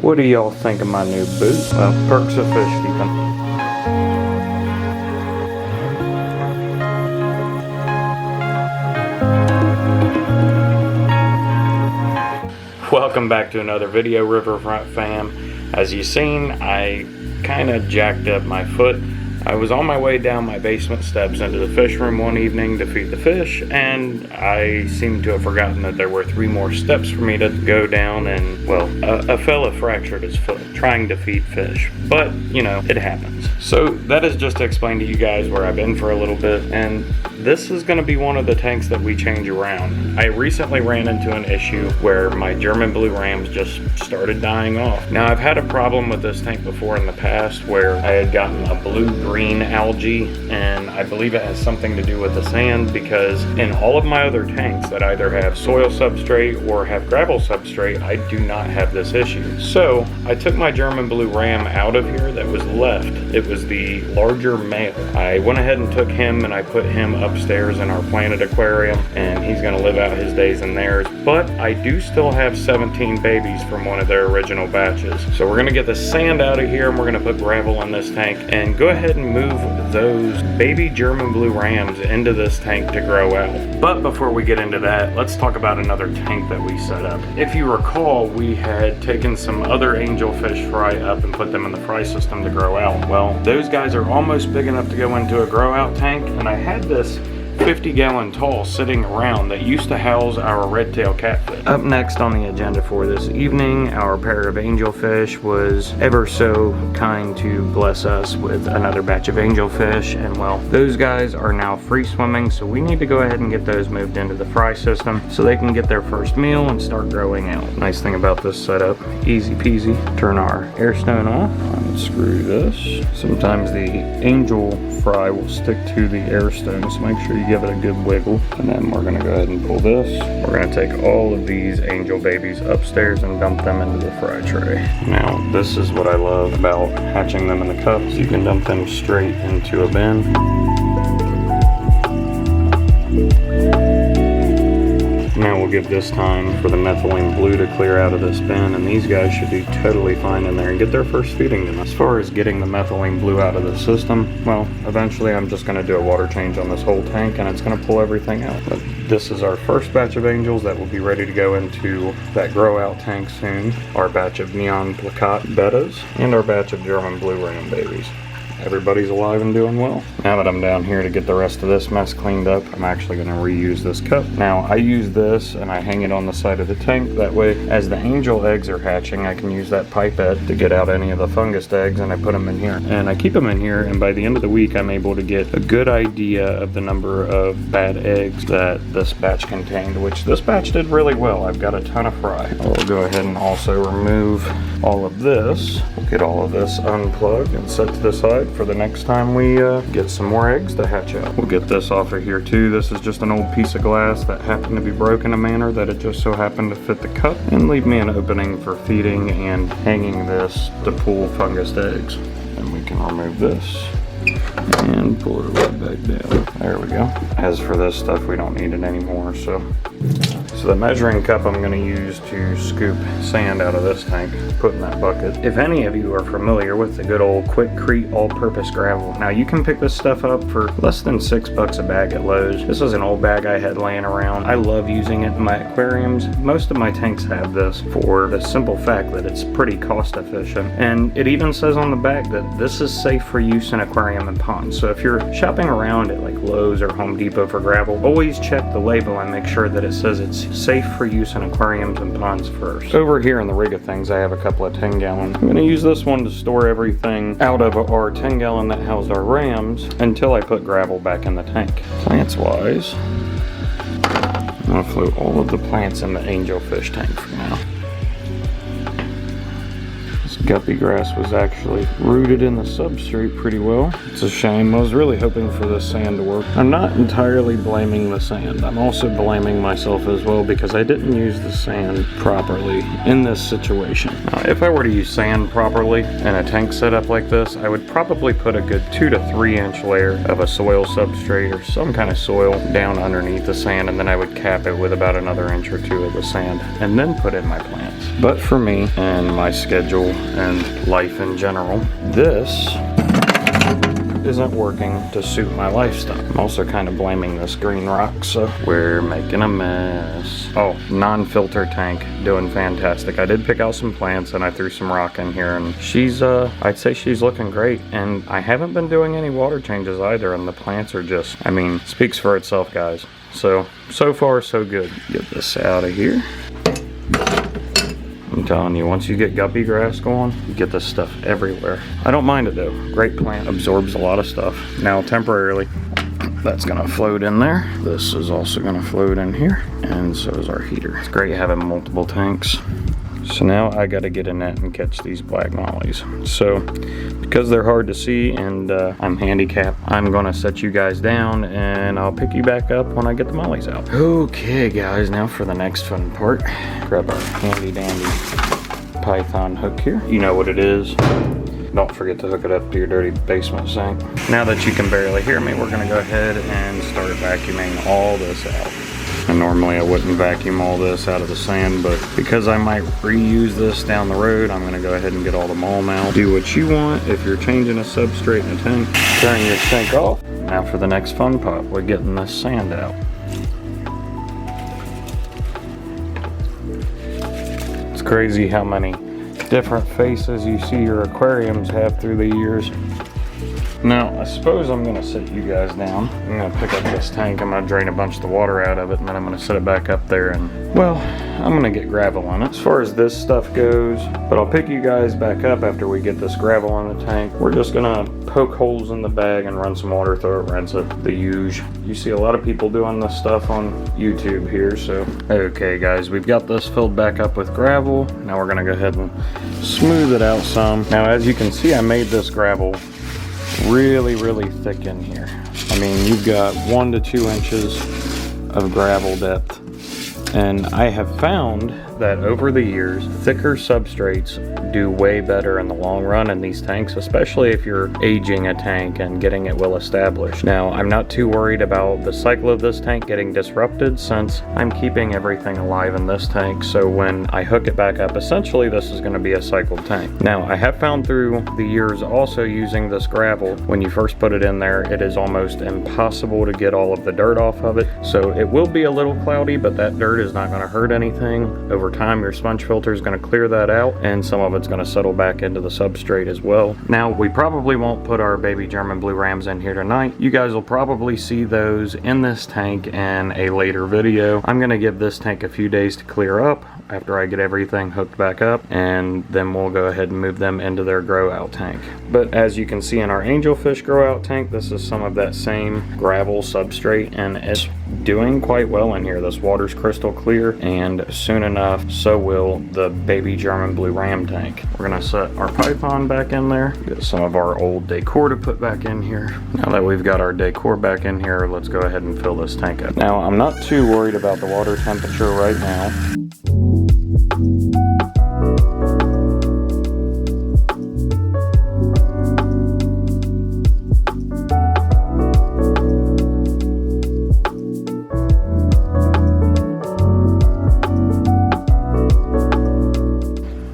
What do y'all think of my new boot? Well, perks of fish keeping. Welcome back to another video, Riverfront fam. As you've seen, I kind of jacked up my foot. I was on my way down my basement steps into the fish room one evening to feed the fish, and I seemed to have forgotten that there were 3 more steps for me to go down, and well, a fella fractured his foot trying to feed fish. But, you know, it happens. So that is just to explain to you guys where I've been for a little bit, and this is going to be one of the tanks that we change around. I recently ran into an issue where my German blue rams just started dying off. Now, I've had a problem with this tank before in the past where I had gotten a blue-green algae, and I believe it has something to do with the sand, because in all of my other tanks that either have soil substrate or have gravel substrate, I do not have this issue. So I took my German blue ram out of here that was left. It was the larger male. I went ahead and took him and I put him upstairs in our planted aquarium, and he's going to live out his days in theirs. But I do still have 17 babies from one of their original batches. So we're going to get the sand out of here and we're going to put gravel in this tank and go ahead and move those baby German blue rams into this tank to grow out. But before we get into that, let's talk about another tank that we set up. If you recall, we had taken some other angelfish fry up and put them in the fry system to grow out. Well, those guys are almost big enough to go into a grow out tank, and I had this 50-gallon tall sitting around that used to house our red-tail catfish. Up next on the agenda for this evening, our pair of angelfish was ever so kind to bless us with another batch of angelfish, and well, those guys are now free swimming, so we need to go ahead and get those moved into the fry system so they can get their first meal and start growing out. Nice thing about this setup, easy peasy. Turn our air stone off, unscrew this. Sometimes the angel fry will stick to the air stone, so make sure you give it a good wiggle. And then we're gonna go ahead and pull this. We're gonna take all of these angel babies upstairs and dump them into the fry tray. Now, this is what I love about hatching them in the cups. You can dump them straight into a bin. Now we'll give this time for the methylene blue to clear out of this bin, and these guys should do totally fine in there and get their first feeding to them. As far as getting the methylene blue out of the system, well, eventually I'm just going to do a water change on this whole tank and it's going to pull everything out. But this is our first batch of angels that will be ready to go into that grow out tank soon. Our batch of neon placat bettas and our batch of German blue ram babies. Everybody's alive and doing well. Now that I'm down here to get the rest of this mess cleaned up, I'm actually going to reuse this cup. Now, I use this and I hang it on the side of the tank. That way, as the angel eggs are hatching, I can use that pipette to get out any of the fungus eggs, and I put them in here. And I keep them in here, and by the end of the week, I'm able to get a good idea of the number of bad eggs that this batch contained, which this batch did really well. I've got a ton of fry. I'll go ahead and also remove all of this. We'll get all of this unplugged and set to the side for the next time we get some more eggs to hatch out. We'll get this off of here too. This is just an old piece of glass that happened to be broken in a manner that it just so happened to fit the cup and leave me an opening for feeding and hanging this to pull fungus eggs. And we can remove this and pull it right back down. There we go. As for this stuff, we don't need it anymore. So the measuring cup I'm going to use to scoop sand out of this tank, put in that bucket. If any of you are familiar with the good old Quikrete all-purpose gravel, now you can pick this stuff up for less than $6 a bag at Lowe's. This is an old bag I had laying around. I love using it in my aquariums. Most of my tanks have this for the simple fact that it's pretty cost efficient, and it even says on the back that this is safe for use in aquarium and ponds. So if you're shopping around at like Lowe's or Home Depot for gravel, always check the label and make sure that it says it's safe for use in aquariums and ponds first. Over here in the rig of things, I have a couple of 10-gallon. I'm going to use this one to store everything out of our 10-gallon that housed our rams until I put gravel back in the tank. Plants-wise, I'm going to float all of the plants in the angelfish tank for now. This guppy grass was actually rooted in the substrate pretty well. It's a shame. I was really hoping for this sand to work. I'm not entirely blaming the sand. I'm also blaming myself as well because I didn't use the sand properly in this situation. Now, if I were to use sand properly in a tank setup like this, I would probably put a good 2 to 3 inch layer of a soil substrate or some kind of soil down underneath the sand, and then I would cap it with about another inch or 2 of the sand and then put in my plants. But for me and my schedule and life in general, this isn't working to suit my lifestyle. I'm also kind of blaming this green rock, so we're making a mess. Oh, non-filter tank, doing fantastic. I did pick out some plants and I threw some rock in here, and she's, I'd say she's looking great. And I haven't been doing any water changes either, and the plants are just, I mean, speaks for itself, guys. So far so good. Get this out of here. I'm telling you, once you get guppy grass going, you get this stuff everywhere. I don't mind it though. Great plant, absorbs a lot of stuff. Now temporarily, that's gonna float in there. This is also gonna float in here, and so is our heater. It's great having multiple tanks. So now I gotta get a net and catch these black mollies. So because they're hard to see and I'm handicapped, I'm gonna set you guys down and I'll pick you back up when I get the mollies out. Okay guys, now for the next fun part. Grab our handy dandy python hook here. You know what it is. Don't forget to hook it up to your dirty basement sink. Now that you can barely hear me, we're gonna go ahead and start vacuuming all this out. And normally I wouldn't vacuum all this out of the sand, but because I might reuse this down the road, I'm gonna go ahead and get all the mulm out. Do what you want. If you're changing a substrate in a tank, turn your sink off. Now for the next fun part, we're getting this sand out. It's crazy how many different faces you see your aquariums have through the years. Now, I suppose I'm gonna sit you guys down. I'm gonna pick up this tank, I'm gonna drain a bunch of the water out of it, and then I'm gonna set it back up there, and, well, I'm gonna get gravel on it as far as this stuff goes, but I'll pick you guys back up after we get this gravel on the tank. We're just gonna poke holes in the bag and run some water through it, rinse it, the huge. You see a lot of people doing this stuff on YouTube here, so. Okay guys, we've got this filled back up with gravel. Now we're gonna go ahead and smooth it out some. Now as you can see, I made this gravel really thick in here. I mean, you've got 1 to 2 inches of gravel depth, and I have found that over the years, thicker substrates do way better in the long run in these tanks, especially if you're aging a tank and getting it well established. Now, I'm not too worried about the cycle of this tank getting disrupted since I'm keeping everything alive in this tank, so when I hook it back up, essentially this is going to be a cycled tank. Now, I have found through the years also using this gravel, when you first put it in there, it is almost impossible to get all of the dirt off of it, so it will be a little cloudy, but that dirt is not going to hurt anything. Over time, your sponge filter is going to clear that out, and some of it's going to settle back into the substrate as well. Now, we probably won't put our baby German blue rams in here tonight. You guys will probably see those in this tank in a later video. I'm going to give this tank a few days to clear up after I get everything hooked back up, and then we'll go ahead and move them into their grow out tank. But as you can see in our Angelfish grow out tank, this is some of that same gravel substrate, and it's doing quite well in here. This water's crystal clear, and soon enough so will the baby German blue ram tank. We're gonna set our python back in there, get some of our old decor to put back in here. Now that we've got our decor back in here, let's go ahead and fill this tank up. Now, I'm not too worried about the water temperature right now.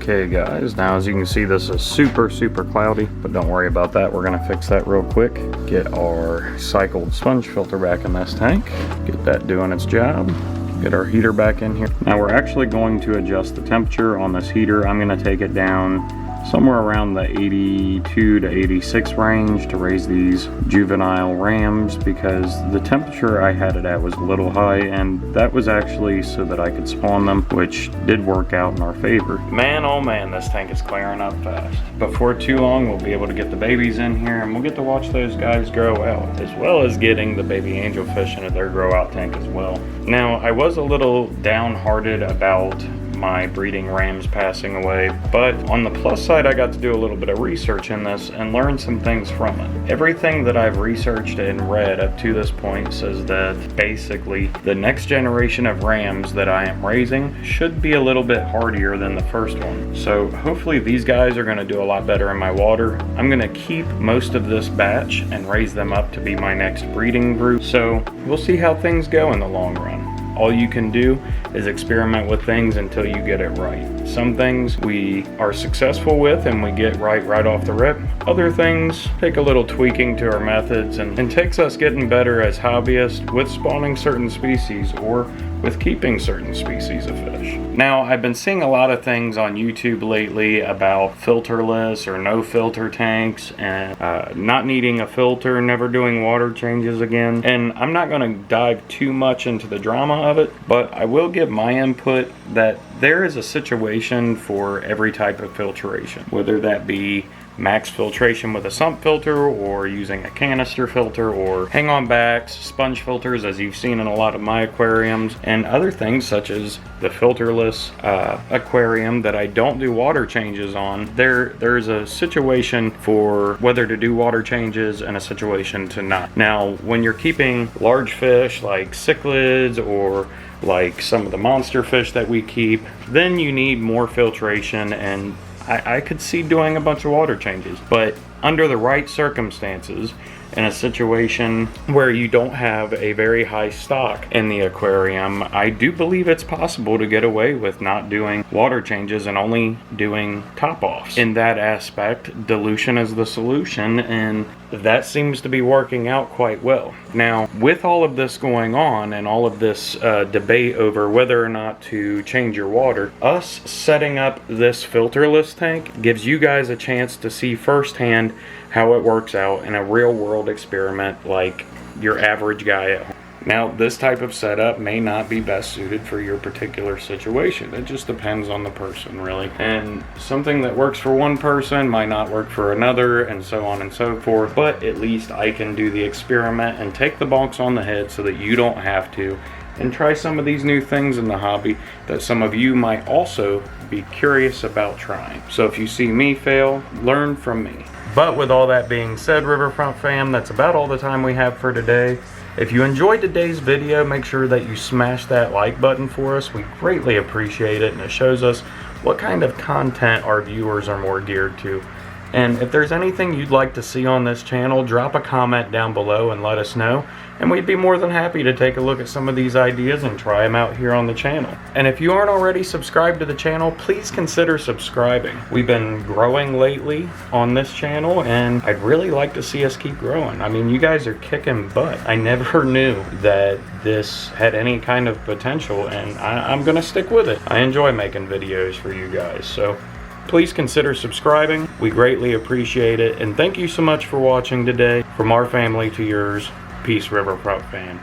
Okay guys, now as you can see, this is super cloudy, but don't worry about that. We're gonna fix that real quick. Get our cycled sponge filter back in this tank. Get that doing its job. Get our heater back in here. Now we're actually going to adjust the temperature on this heater. I'm gonna take it down somewhere around the 82 to 86 range to raise these juvenile rams, because the temperature I had it at was a little high, and that was actually so that I could spawn them, which did work out in our favor. Man, oh man, this tank is clearing up fast. Before too long, we'll be able to get the babies in here, and we'll get to watch those guys grow out, as well as getting the baby angelfish into their grow out tank as well. Now, I was a little downhearted about my breeding rams passing away. But on the plus side, I got to do a little bit of research in this and learn some things from it. Everything that I've researched and read up to this point says that basically the next generation of rams that I am raising should be a little bit hardier than the first one. So hopefully these guys are going to do a lot better in my water. I'm going to keep most of this batch and raise them up to be my next breeding group. So we'll see how things go in the long run. All you can do is experiment with things until you get it right. Some things we are successful with and we get right off the rip. Other things take a little tweaking to our methods and takes us getting better as hobbyists with spawning certain species or with keeping certain species of fish. Now, I've been seeing a lot of things on YouTube lately about filterless or no filter tanks and not needing a filter, never doing water changes again. And I'm not going to dive too much into the drama of it, but I will give my input that there is a situation for every type of filtration, whether that be max filtration with a sump filter or using a canister filter or hang on backs, sponge filters as you've seen in a lot of my aquariums, and other things such as the filterless aquarium that I don't do water changes on. There's a situation for whether to do water changes and a situation to not. Now, when you're keeping large fish like cichlids or like some of the monster fish that we keep, then you need more filtration, and I could see doing a bunch of water changes. But under the right circumstances, in a situation where you don't have a very high stock in the aquarium, I do believe it's possible to get away with not doing water changes and only doing top-offs. In that aspect, dilution is the solution, and that seems to be working out quite well. Now, with all of this going on and all of this debate over whether or not to change your water, us setting up this filterless tank gives you guys a chance to see firsthand how it works out in a real-world experiment like your average guy at home. Now, this type of setup may not be best suited for your particular situation. It just depends on the person, really. And something that works for one person might not work for another, and so on and so forth. But at least I can do the experiment and take the bonks on the head so that you don't have to, and try some of these new things in the hobby that some of you might also be curious about trying. So if you see me fail, learn from me. But with all that being said, Riverfront fam, that's about all the time we have for today. If you enjoyed today's video, make sure that you smash that like button for us. We greatly appreciate it, and it shows us what kind of content our viewers are more geared to. And if there's anything you'd like to see on this channel, drop a comment down below and let us know. And we'd be more than happy to take a look at some of these ideas and try them out here on the channel. And if you aren't already subscribed to the channel, please consider subscribing. We've been growing lately on this channel, and I'd really like to see us keep growing. I mean, you guys are kicking butt. I never knew that this had any kind of potential, and I'm gonna stick with it. I enjoy making videos for you guys, so please consider subscribing. We greatly appreciate it, and thank you so much for watching today. From our family to yours, peace, Riverfront fan.